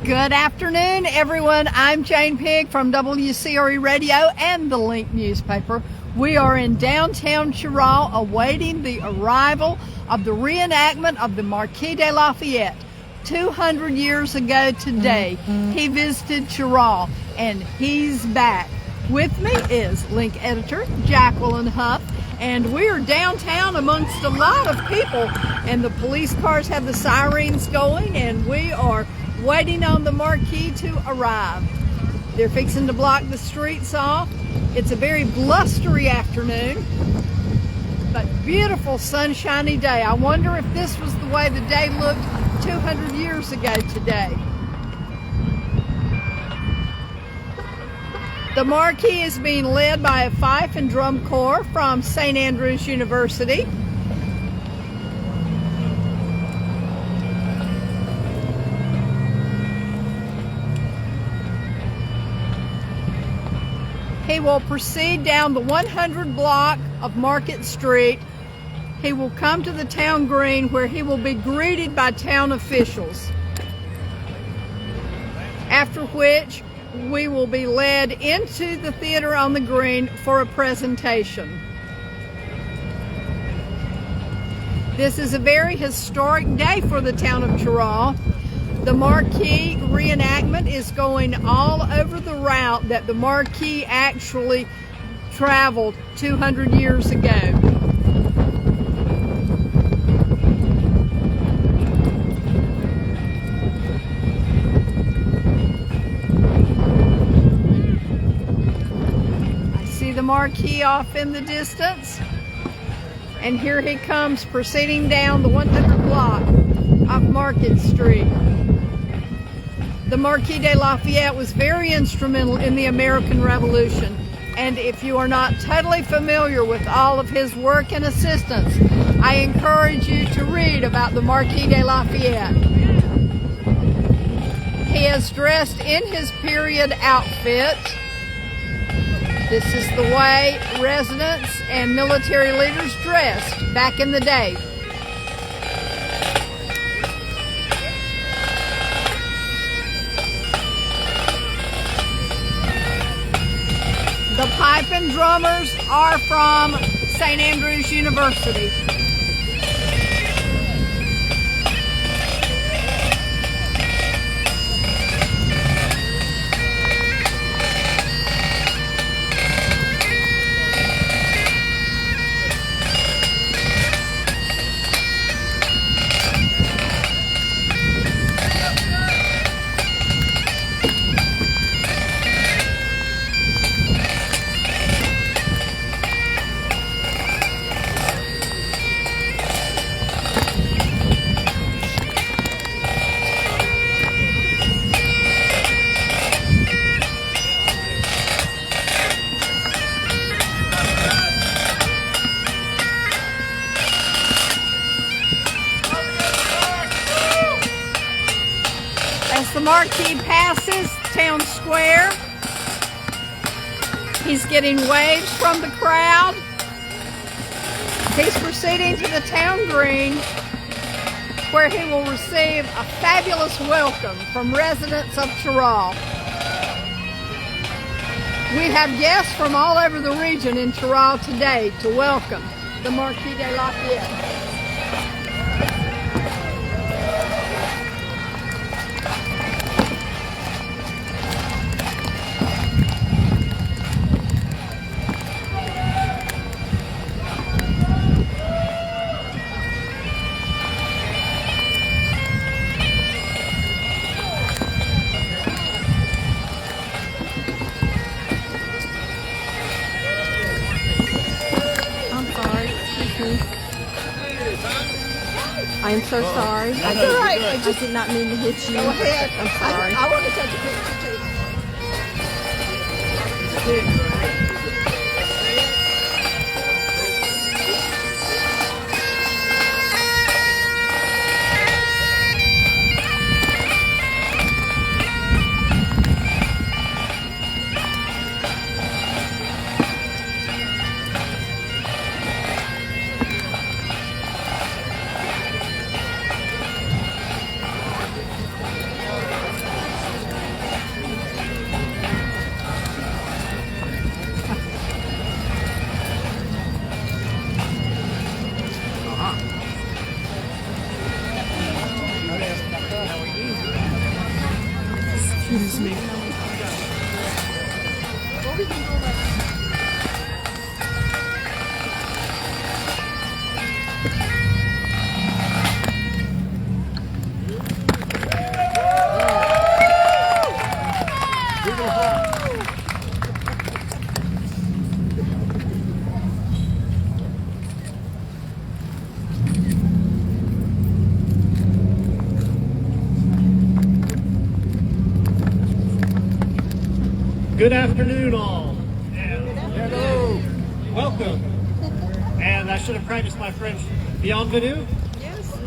Good afternoon, everyone. I'm Jane Pigg from WCRE Radio and the Link newspaper. We are in downtown Cheraw awaiting the arrival of the reenactment of the Marquis de Lafayette. 200 years ago today, he visited Cheraw, and he's back. With me is Link editor Jacqueline Huff, and we are downtown amongst a lot of people, and the police cars have the sirens going, and we are waiting on the Marquis to arrive. They're fixing to block the streets off. It's a very blustery afternoon, but beautiful sunshiny day. I wonder if this was the way the day looked 200 years ago today. The Marquis is being led by a fife and drum corps from St. Andrews University. He will proceed down the 100 block of Market Street. He will come to the town green where he will be greeted by town officials. After which, we will be led into the theater on the green for a presentation. This is a very historic day for the town of Cheraw. The Marquis reenactment is going all over the route that the Marquis actually traveled 200 years ago. I see the Marquis off in the distance, and here he comes proceeding down the 100 block of Market Street. The Marquis de Lafayette was very instrumental in the American Revolution, and if you are not totally familiar with all of his work and assistance, I encourage you to read about the Marquis de Lafayette. He is dressed in his period outfit. This is the way residents and military leaders dressed back in the day. The pipe and drummers are from St. Andrews University. As the Marquis passes Town Square, he's getting waves from the crowd. He's proceeding to the town green, where he will receive a fabulous welcome from residents of Cheraw. We have guests from all over the region in Cheraw today to welcome the Marquis de Lafayette. I am so sorry. That's all right. I did not mean to hit you. Go ahead. I'm sorry. I want to take a picture too. Excuse me. Good afternoon, all. Hello. Welcome. And I should have practiced my French. Bienvenue? Yes.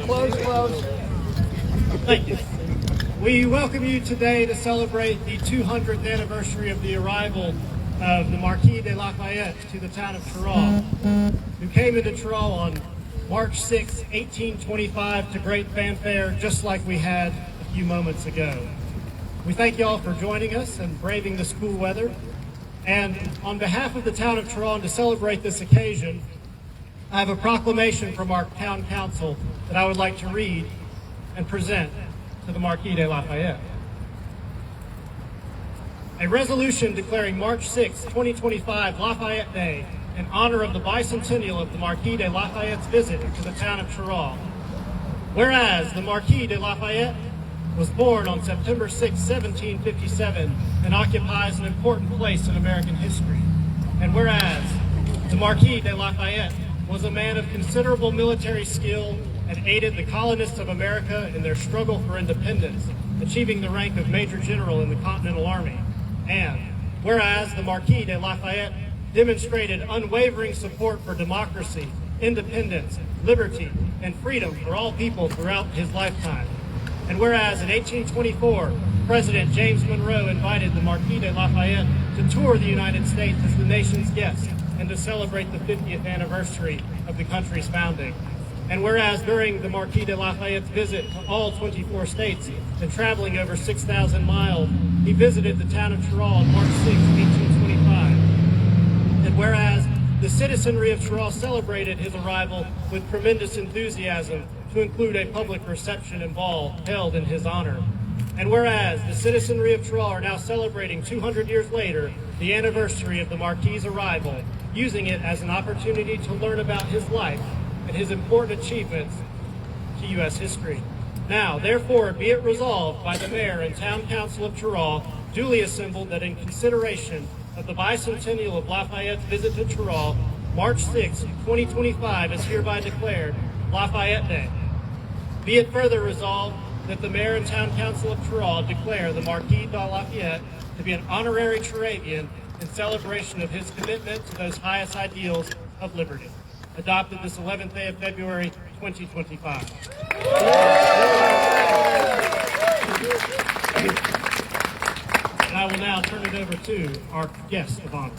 Close. Thank you. We welcome you today to celebrate the 200th anniversary of the arrival of the Marquis de Lafayette to the town of Cheraw, who came into Cheraw on March 6, 1825 to great fanfare, just like we had a few moments ago. We thank you all for joining us and braving the school weather. And on behalf of the town of Cheraw, to celebrate this occasion, I have a proclamation from our town council that I would like to read and present to the Marquis de Lafayette. A resolution declaring March 6, 2025 Lafayette Day in honor of the bicentennial of the Marquis de Lafayette's visit to the town of Cheraw. Whereas the Marquis de Lafayette was born on September 6, 1757, and occupies an important place in American history. And whereas the Marquis de Lafayette was a man of considerable military skill and aided the colonists of America in their struggle for independence, achieving the rank of Major General in the Continental Army. And whereas the Marquis de Lafayette demonstrated unwavering support for democracy, independence, liberty, and freedom for all people throughout his lifetime. And whereas in 1824, President James Monroe invited the Marquis de Lafayette to tour the United States as the nation's guest and to celebrate the 50th anniversary of the country's founding. And whereas during the Marquis de Lafayette's visit to all 24 states and traveling over 6,000 miles, he visited the town of Cheraw on March 6, 1825. And whereas the citizenry of Cheraw celebrated his arrival with tremendous enthusiasm, to include a public reception and ball held in his honor. And whereas the citizenry of Cheraw are now celebrating 200 years later the anniversary of the Marquis' arrival, using it as an opportunity to learn about his life and his important achievements to U.S. history. Now, therefore, be it resolved by the Mayor and Town Council of Cheraw, duly assembled, that in consideration of the bicentennial of Lafayette's visit to Cheraw, March 6, 2025 is hereby declared Lafayette Day. Be it further resolved that the Mayor and Town Council of Cheraw declare the Marquis de Lafayette to be an honorary Cheravian in celebration of his commitment to those highest ideals of liberty. Adopted this 11th day of February, 2025. And I will now turn it over to our guest of honor.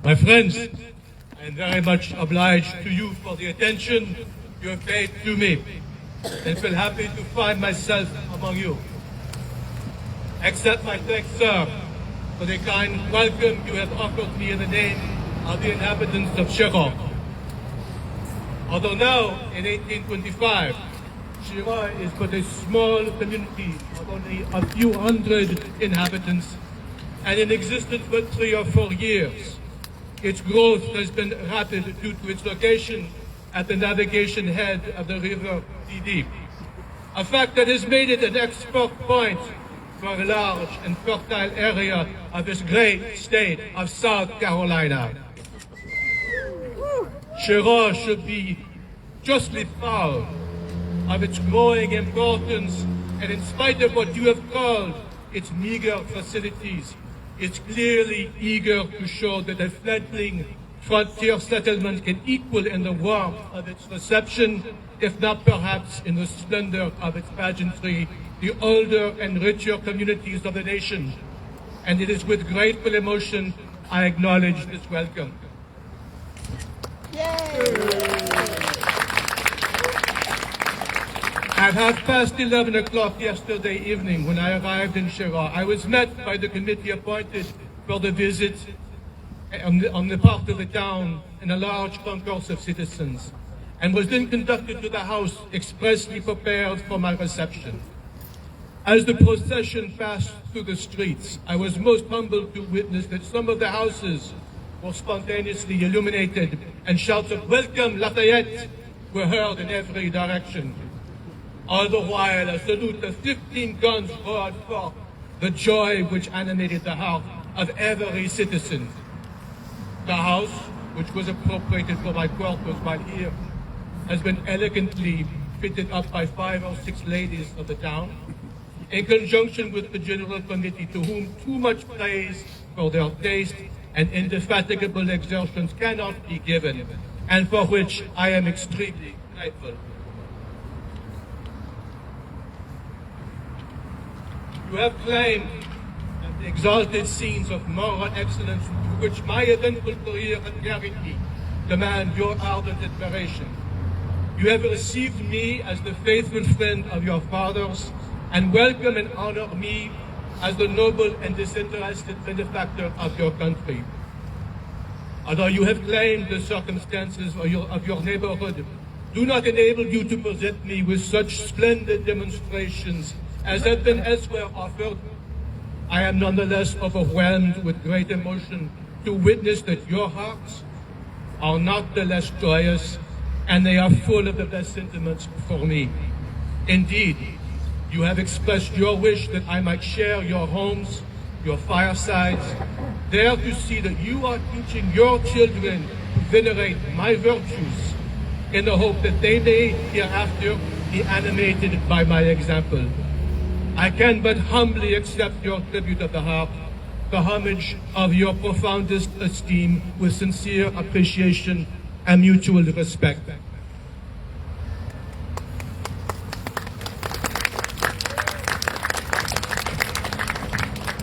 My friends, I am very much obliged to you for the attention you have paid to me, and feel happy to find myself among you. Accept my thanks, sir, for the kind welcome you have offered me in the name of the inhabitants of Cheraw. Although now, in 1825, Cheraw is but a small community of only a few hundred inhabitants, and in existence for 3 or 4 years. Its growth has been rapid due to its location at the navigation head of the river Dee, a fact that has made it an export point for a large and fertile area of this great state of South Carolina. Cheraw should be justly proud of its growing importance, and in spite of what you have called its meager facilities, it's clearly eager to show that a fledgling frontier settlement can equal in the warmth of its reception, if not perhaps in the splendor of its pageantry, the older and richer communities of the nation. And it is with grateful emotion I acknowledge this welcome. At 11:30 yesterday evening, when I arrived in Cheraw, I was met by the committee appointed for the visit on the part of the town and a large concourse of citizens, and was then conducted to the house expressly prepared for my reception. As the procession passed through the streets, I was most humbled to witness that some of the houses were spontaneously illuminated, and shouts of "Welcome, Lafayette!" were heard in every direction. All the while, a salute of 15 guns roared forth the joy which animated the heart of every citizen. The house, which was appropriated for my quarters while here, has been elegantly fitted up by 5 or 6 ladies of the town, in conjunction with the General Committee, to whom too much praise for their taste and indefatigable exertions cannot be given, and for which I am extremely grateful. You have claimed that the exalted scenes of moral excellence to which my eventful career had carried me demand your ardent admiration. You have received me as the faithful friend of your fathers, and welcome and honor me as the noble and disinterested benefactor of your country. Although you have claimed the circumstances of your neighborhood do not enable you to present me with such splendid demonstrations as have been elsewhere offered, I am nonetheless overwhelmed with great emotion to witness that your hearts are not the less joyous, and they are full of the best sentiments for me. Indeed, you have expressed your wish that I might share your homes, your firesides, there to see that you are teaching your children to venerate my virtues in the hope that they may hereafter be animated by my example. I can but humbly accept your tribute of the heart, the homage of your profoundest esteem, with sincere appreciation and mutual respect.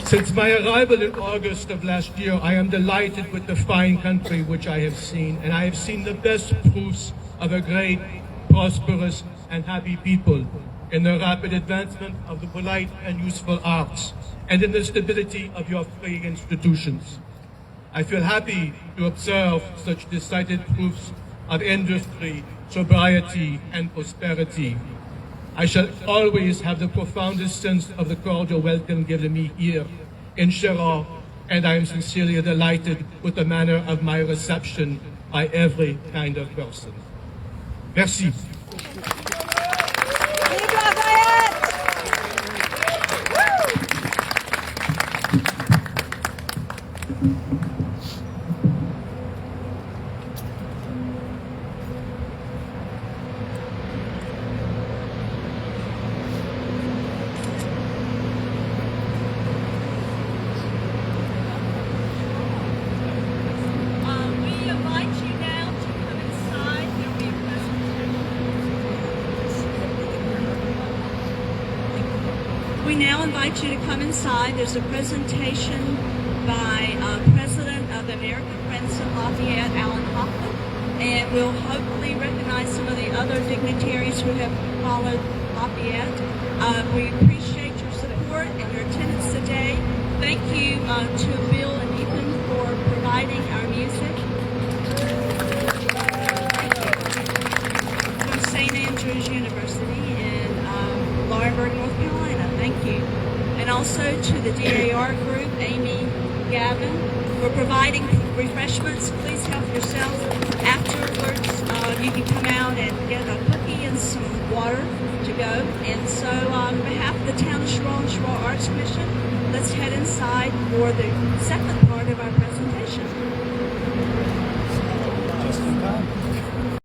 Since my arrival in August of last year, I am delighted with the fine country which I have seen, and I have seen the best proofs of a great, prosperous, and happy people in the rapid advancement of the polite and useful arts, and in the stability of your free institutions. I feel happy to observe such decided proofs of industry, sobriety, and prosperity. I shall always have the profoundest sense of the cordial welcome given me here in Cheraw, and I am sincerely delighted with the manner of my reception by every kind of person. Merci. Vive Lafayette! We invite you now to come inside. There'll be a presentation. We now invite you to come inside. There's a presentation by President of the American Friends of Lafayette, Alan Hoffman, and we'll hopefully recognize some of the other dignitaries who have followed Lafayette. We appreciate your support and your attendance today. Thank you to Bill and Ethan for providing our music. From St. Andrews University in Laurinburg, North Carolina. Thank you. And also to the DAR group, Amy, Gavin, for providing refreshments. Please help yourself. Afterwards, you can come out and get a cookie and some water to go. And so on behalf of the Town of Cheraw and Cheraw Arts Commission, let's head inside for the second part of our presentation.